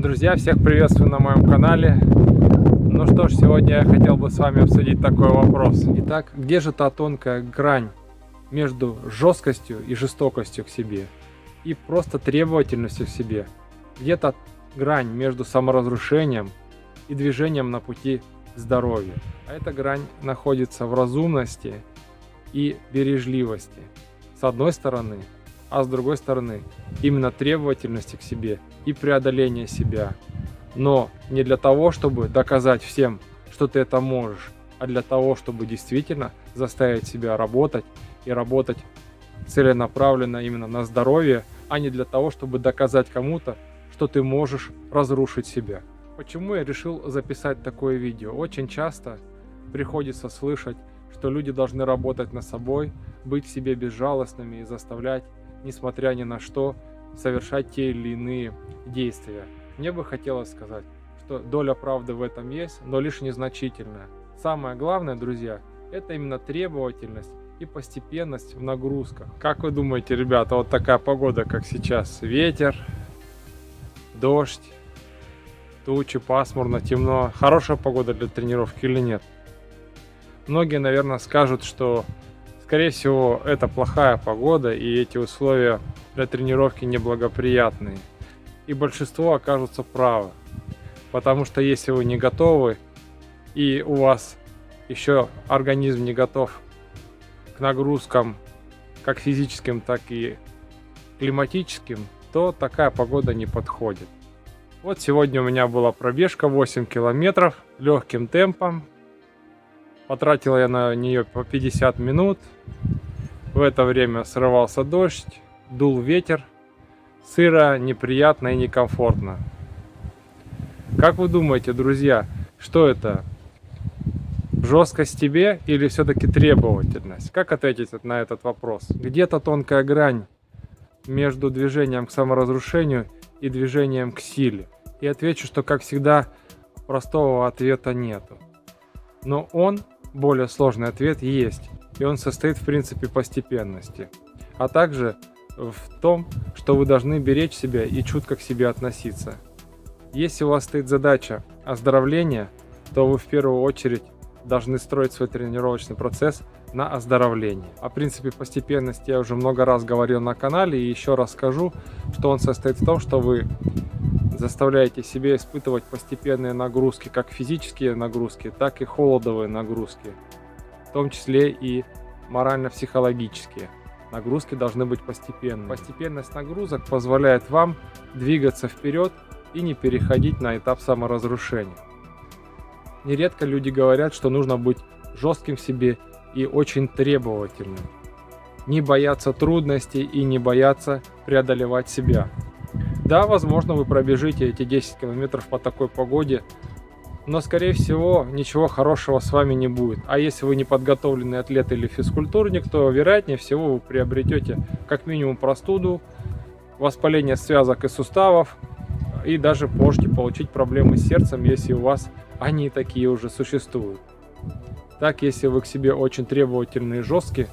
Друзья, всех приветствую на моем канале. Ну что ж, сегодня я хотел бы с вами обсудить такой вопрос. Итак, где же та тонкая грань между жесткостью и жестокостью к себе и просто требовательностью к себе? Где та грань между саморазрушением и движением на пути к здоровью? А эта грань находится в разумности и бережливости с одной стороны, а с другой стороны именно требовательности к себе и преодоление себя. Но не для того, чтобы доказать всем, что ты это можешь, а для того, чтобы действительно заставить себя работать и работать целенаправленно именно на здоровье, а не для того, чтобы доказать кому-то, что ты можешь разрушить себя. Почему я решил записать такое видео? Очень часто приходится слышать, что люди должны работать над собой, быть к себе безжалостными и заставлять, несмотря ни на что, совершать те или иные действия. Мне бы хотелось сказать, что доля правды в этом есть, но лишь незначительная. Самое главное, друзья, это именно требовательность и постепенность в нагрузках. Как вы думаете, ребята, вот такая погода, как сейчас, ветер, дождь, тучи, пасмурно, темно, хорошая погода для тренировки или нет? Многие, наверное, скажут, что скорее всего это плохая погода и эти условия для тренировки неблагоприятные. И большинство окажутся правы. Потому что если вы не готовы и у вас еще организм не готов к нагрузкам как физическим, так и климатическим, то такая погода не подходит. Вот сегодня у меня была пробежка 8 километров легким темпом. Потратил я на нее по 50 минут. В это время срывался дождь, дул ветер. Сыро, неприятно и некомфортно. Как вы думаете, друзья, что это? Жесткость тебе или все-таки требовательность? Как ответить на этот вопрос? Где-то тонкая грань между движением к саморазрушению и движением к силе. И отвечу, что, как всегда, простого ответа нету. Но более сложный ответ есть. И он состоит в принципе постепенности. А также в том, что вы должны беречь себя и чутко к себе относиться. Если у вас стоит задача оздоровления, то вы в первую очередь должны строить свой тренировочный процесс на оздоровлении. О принципе постепенности я уже много раз говорил на канале и еще раз скажу, что он состоит в том, что вы заставляете себя испытывать постепенные нагрузки, как физические нагрузки, так и холодовые нагрузки, в том числе и морально-психологические. Нагрузки должны быть постепенными. Постепенность нагрузок позволяет вам двигаться вперед и не переходить на этап саморазрушения. Нередко люди говорят, что нужно быть жестким в себе и очень требовательным. Не бояться трудностей и не бояться преодолевать себя. Да, возможно, вы пробежите эти 10 километров по такой погоде, но, скорее всего, ничего хорошего с вами не будет. А если вы не подготовленный атлет или физкультурник, то, вероятнее всего, вы приобретете как минимум простуду, воспаление связок и суставов, и даже можете получить проблемы с сердцем, если у вас они такие уже существуют. Так, если вы к себе очень требовательны и жесткие,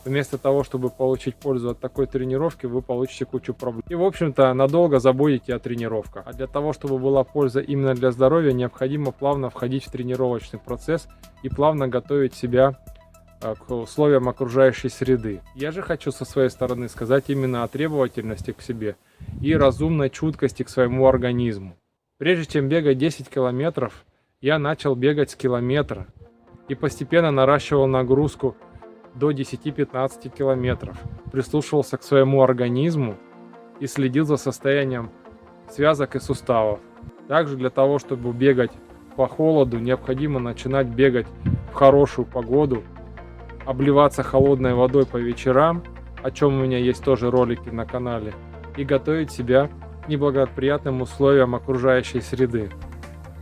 вместо того, чтобы получить пользу от такой тренировки, вы получите кучу проблем. И, в общем-то, надолго забудете о тренировках. А для того, чтобы была польза именно для здоровья, необходимо плавно входить в тренировочный процесс и плавно готовить себя к условиям окружающей среды. Я же хочу со своей стороны сказать именно о требовательности к себе и разумной чуткости к своему организму. Прежде чем бегать 10 километров, я начал бегать с километра и постепенно наращивал нагрузку до 10-15 километров, прислушивался к своему организму и следил за состоянием связок и суставов. Также для того, чтобы бегать по холоду, необходимо начинать бегать в хорошую погоду, обливаться холодной водой по вечерам, о чем у меня есть тоже ролики на канале, и готовить себя к неблагоприятным условиям окружающей среды.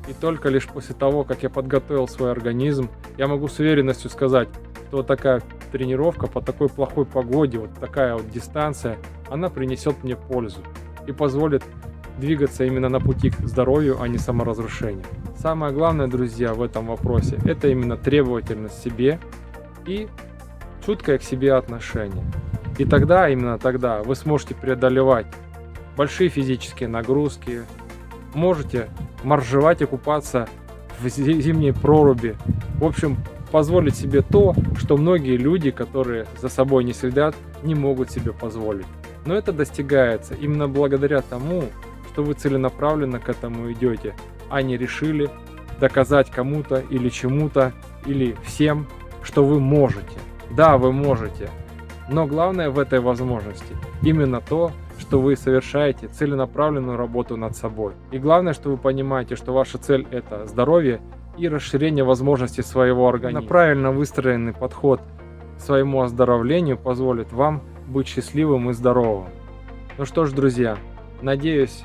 И только лишь после того, как я подготовил свой организм, я могу с уверенностью сказать, что вот такая тренировка по такой плохой погоде, вот такая вот дистанция, она принесет мне пользу и позволит двигаться именно на пути к здоровью, а не саморазрушению. Самое главное, друзья, в этом вопросе, это именно требовательность к себе и чуткое к себе отношение. И тогда, именно тогда, вы сможете преодолевать большие физические нагрузки, можете моржевать и купаться в зимней проруби. В общем, позволить себе то, что многие люди, которые за собой не следят, не могут себе позволить. Но это достигается именно благодаря тому, что вы целенаправленно к этому идете, а не решили доказать кому-то или чему-то, или всем, что вы можете. Да, вы можете. Но главное в этой возможности именно то, что вы совершаете целенаправленную работу над собой. И главное, что вы понимаете, что ваша цель – это здоровье и расширение возможностей своего организма. Правильно выстроенный подход к своему оздоровлению позволит вам быть счастливым и здоровым. Ну что ж, друзья, надеюсь,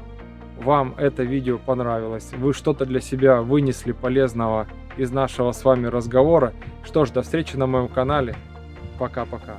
вам это видео понравилось. Вы что-то для себя вынесли полезного из нашего с вами разговора. Что ж, до встречи на моем канале. Пока-пока.